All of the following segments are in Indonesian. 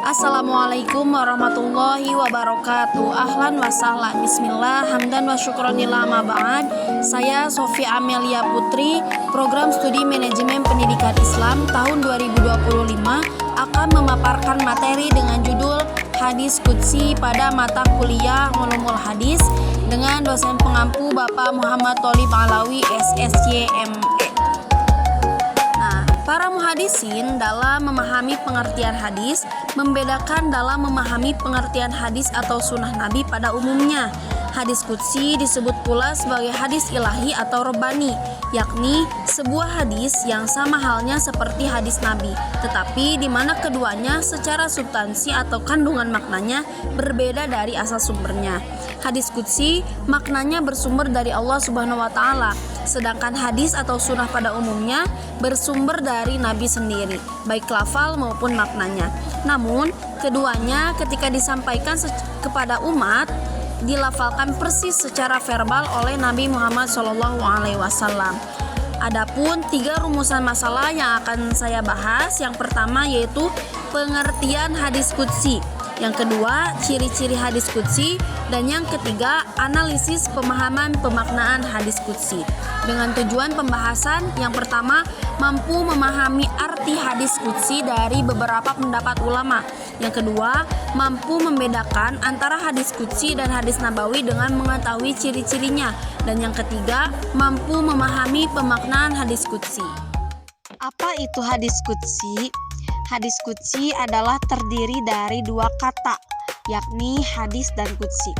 Assalamualaikum warahmatullahi wabarakatuh. Ahlan wa sahlan. Bismillah, hamdan wa syukranillah ma ba'd. Saya Sofi Amelia Putri, Program Studi Manajemen Pendidikan Islam tahun 2025 akan memaparkan materi dengan judul Hadis Qudsi pada mata kuliah Ulumul Hadis dengan dosen pengampu Bapak Muhammad Tholib Alawi SSY ME. Para muhadisin dalam memahami pengertian hadis membedakan dalam memahami pengertian hadis atau sunnah Nabi pada umumnya. Hadis qudsi disebut pula sebagai hadis ilahi atau rabbani, yakni sebuah hadis yang sama halnya seperti hadis Nabi, tetapi di mana keduanya secara substansi atau kandungan maknanya berbeda dari asal sumbernya. Hadis qudsi maknanya bersumber dari Allah Subhanahu wa taala, sedangkan hadis atau sunnah pada umumnya bersumber dari Nabi sendiri, baik lafal maupun maknanya. Namun, keduanya ketika disampaikan kepada umat dilafalkan persis secara verbal oleh Nabi Muhammad SAW. Adapun 3 rumusan masalah yang akan saya bahas. Yang pertama yaitu pengertian hadis qudsi, yang kedua ciri-ciri hadis qudsi, dan yang ketiga analisis pemahaman pemaknaan hadis qudsi. Dengan tujuan pembahasan, yang pertama mampu memahami arti hadis qudsi dari beberapa pendapat ulama. Yang kedua, mampu membedakan antara hadis qudsi dan hadis nabawi dengan mengetahui ciri-cirinya. Dan yang ketiga, mampu memahami pemaknaan hadis qudsi. Apa itu hadis qudsi? Hadis qudsi adalah terdiri dari 2 kata, yakni hadis dan qudsi.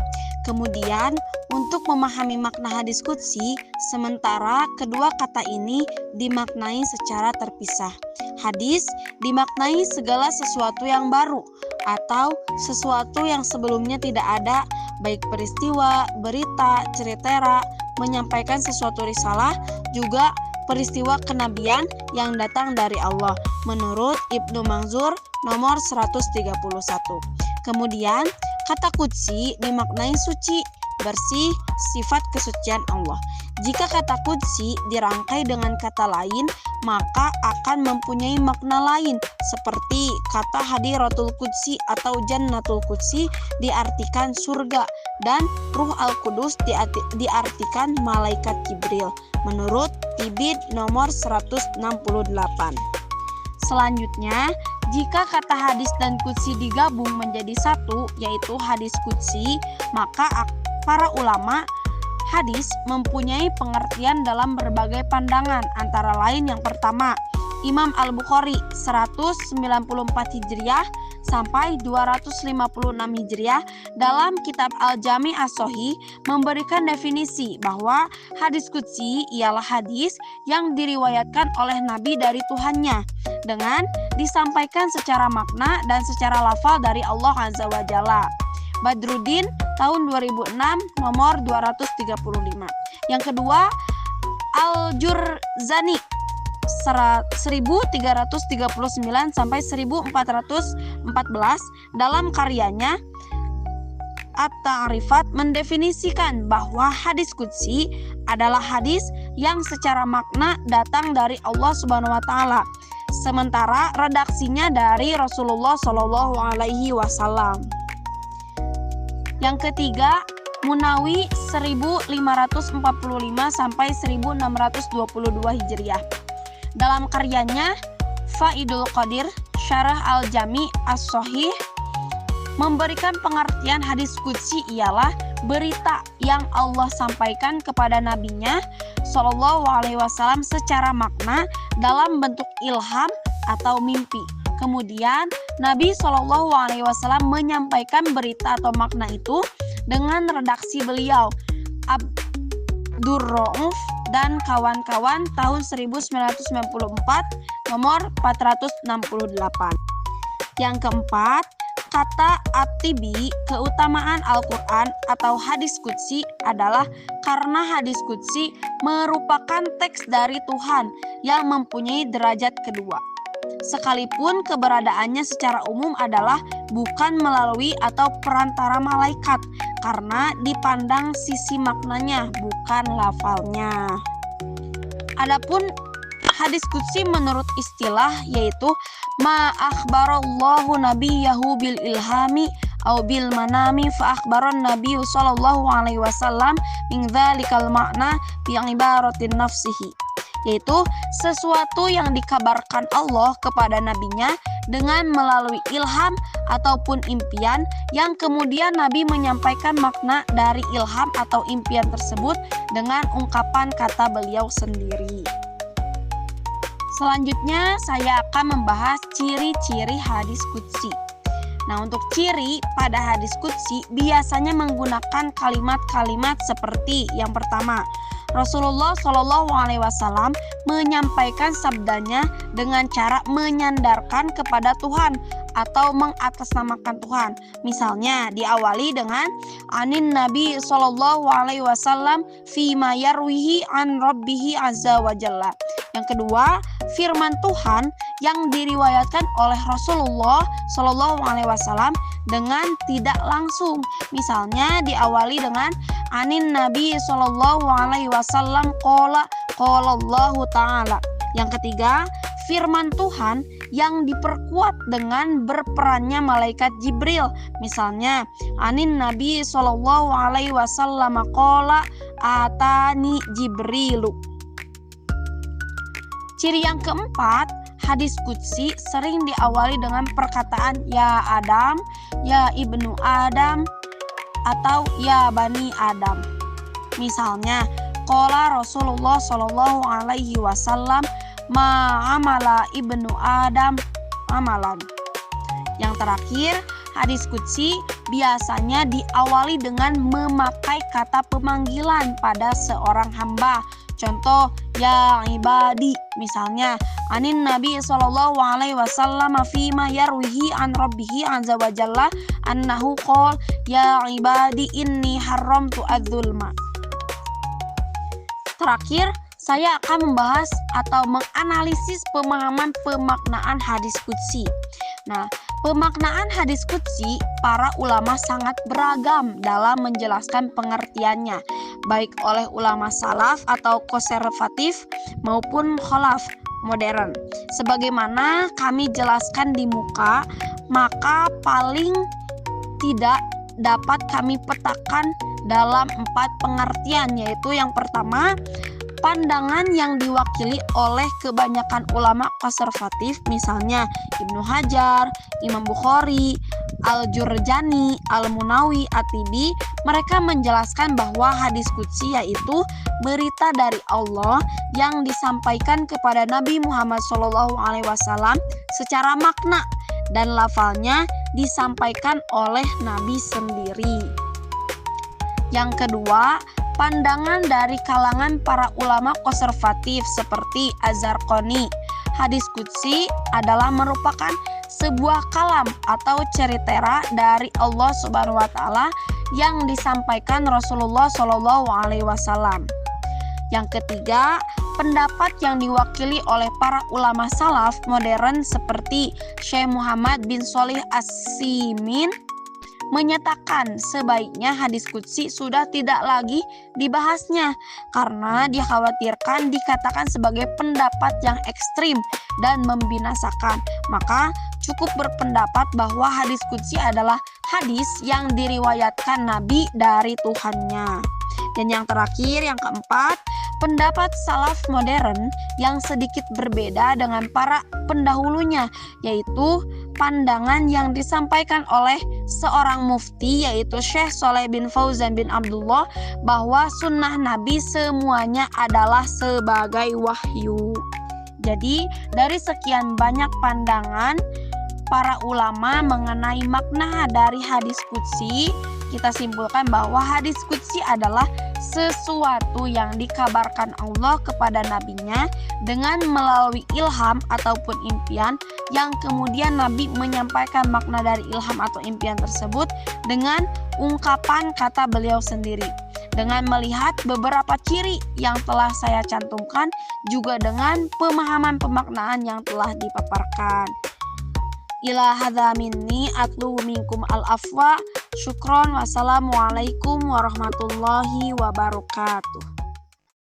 Kemudian, untuk memahami makna hadis qudsi, sementara kedua kata ini dimaknai secara terpisah. Hadis dimaknai segala sesuatu yang baru atau sesuatu yang sebelumnya tidak ada, baik peristiwa, berita, cerita, menyampaikan sesuatu risalah, juga peristiwa kenabian yang datang dari Allah, menurut Ibnu Manzur nomor 131. Kemudian, kata qudsi dimaknai suci, bersih, sifat kesucian Allah. Jika kata qudsi dirangkai dengan kata lain, maka akan mempunyai makna lain, seperti kata hadiratul qudsi atau jannatul qudsi diartikan surga, dan ruh al-qudus diartikan malaikat Jibril, menurut Tibid nomor 168. Selanjutnya, jika kata hadis dan qudsi digabung menjadi satu, yaitu hadis qudsi, maka para ulama hadis mempunyai pengertian dalam berbagai pandangan, antara lain yang pertama, Imam Al-Bukhari 194 Hijriah sampai 256 Hijriah dalam kitab Al-Jami' As-Shahih memberikan definisi bahwa hadis qudsi ialah hadis yang diriwayatkan oleh Nabi dari Tuhannya dengan disampaikan secara makna dan secara lafal dari Allah Azza wa Jalla. Badruddin tahun 2006 nomor 235. Yang kedua, Al-Jurzani 1339 sampai 1414 dalam karyanya At-Ta'rifat mendefinisikan bahwa hadis qudsi adalah hadis yang secara makna datang dari Allah Subhanahu wa taala, sementara redaksinya dari Rasulullah Shallallahu alaihi wasallam. Yang ketiga, Munawi 1545 sampai 1622 Hijriah. Dalam karyanya Faidul Qadir Syarah Al-Jami' As-Shahih memberikan pengertian hadis qudsi ialah berita yang Allah sampaikan kepada nabinya Shallallahu alaihi wasallam secara makna dalam bentuk ilham atau mimpi. Kemudian Nabi Shallallahu alaihi wasallam menyampaikan berita atau makna itu dengan redaksi beliau Abdurrauf dan kawan-kawan tahun 1994 nomor 468. Yang keempat, kata At-Tibi, keutamaan Al-Quran atau hadis qudsi adalah karena hadis qudsi merupakan teks dari Tuhan yang mempunyai derajat kedua, sekalipun keberadaannya secara umum adalah bukan melalui atau perantara malaikat, karena dipandang sisi maknanya, bukan lafalnya. Adapun hadis qudsi menurut istilah yaitu ma akhbarallahu nabiyahu bil ilhami au bil manami fa akhbaran nabiyyu sallallahu alaihi wasallam min dzalikal makna bi ibaratin nafsihi, yaitu sesuatu yang dikabarkan Allah kepada nabinya dengan melalui ilham ataupun impian yang kemudian Nabi menyampaikan makna dari ilham atau impian tersebut dengan ungkapan kata beliau sendiri. Selanjutnya saya akan membahas ciri-ciri hadis qudsi. Nah, untuk ciri pada hadis qudsi biasanya menggunakan kalimat-kalimat seperti yang pertama, Rasulullah Shallallahu Alaihi Wasallam menyampaikan sabdanya dengan cara menyandarkan kepada Tuhan atau mengatasnamakan Tuhan. Misalnya diawali dengan anin Nabi Shallallahu Alaihi Wasallam fi ma yarwihi an Rabbihi azza wa jalla. Yang kedua, firman Tuhan yang diriwayatkan oleh Rasulullah Shallallahu Alaihi Wasallam dengan tidak langsung. Misalnya diawali dengan anin Nabi Shallallahu Alaihi Wasallam qala Allahu Ta'ala. Yang ketiga, firman Tuhan yang diperkuat dengan berperannya malaikat Jibril. Misalnya anin Nabi Shallallahu Alaihi Wasallam qala atani Jibrilu. Ciri yang keempat, hadis qudsi sering diawali dengan perkataan ya Adam, ya Ibnu Adam, atau ya Bani Adam. Misalnya, qala Rasulullah Shallallahu Alaihi Wasallam ma'amala Ibnu Adam amalan. Yang terakhir, hadis qudsi biasanya diawali dengan memakai kata pemanggilan pada seorang hamba. Contoh, ya ibadi, misalnya anin Nabi Sallallahu Alaihi Wasallam fima yarwihi an Rabbihi azza wa jalla annahu qol ya ibadi inni haramtu adzulma. Terakhir, saya akan membahas atau menganalisis pemahaman pemaknaan hadis qudsi. Nah, pemaknaan hadis qudsi para ulama sangat beragam dalam menjelaskan pengertiannya, baik oleh ulama salaf atau konservatif maupun khalaf modern. Sebagaimana kami jelaskan di muka, maka paling tidak dapat kami petakan dalam 4 pengertian, yaitu yang pertama, pandangan yang diwakili oleh kebanyakan ulama konservatif, misalnya Ibnu Hajar, Imam Bukhari, Al-Jurjani, Al-Munawi, At-Tibi. Mereka menjelaskan bahwa hadis qudsi yaitu berita dari Allah yang disampaikan kepada Nabi Muhammad SAW secara makna dan lafalnya disampaikan oleh Nabi sendiri. Yang kedua, pandangan dari kalangan para ulama konservatif seperti Az-Zarqani. Hadis qudsi adalah merupakan sebuah kalam atau cerita dari Allah Subhanahu wa taala yang disampaikan Rasulullah Shallallahu alaihi wasallam. Yang ketiga, pendapat yang diwakili oleh para ulama salaf modern seperti Syekh Muhammad bin Shalih As-Utsaimin menyatakan sebaiknya hadis qudsi sudah tidak lagi dibahasnya karena dikhawatirkan dikatakan sebagai pendapat yang ekstrim dan membinasakan. Maka cukup berpendapat bahwa hadis qudsi adalah hadis yang diriwayatkan Nabi dari Tuhannya. Dan yang terakhir, yang keempat, pendapat salaf modern yang sedikit berbeda dengan para pendahulunya, yaitu pandangan yang disampaikan oleh seorang mufti, yaitu Syekh Shaleh bin Fauzan bin Abdullah, bahwa sunnah Nabi semuanya adalah sebagai wahyu. Jadi dari sekian banyak pandangan para ulama mengenai makna dari hadis qudsi, kita simpulkan bahwa hadis qudsi adalah sesuatu yang dikabarkan Allah kepada nabinya dengan melalui ilham ataupun impian, yang kemudian Nabi menyampaikan makna dari ilham atau impian tersebut dengan ungkapan kata beliau sendiri. Dengan melihat beberapa ciri yang telah saya cantumkan, juga dengan pemahaman pemaknaan yang telah dipaparkan. Ila hadza minni atlu minkum al-afwa. Syukron. Wassalamualaikum warahmatullahi wabarakatuh.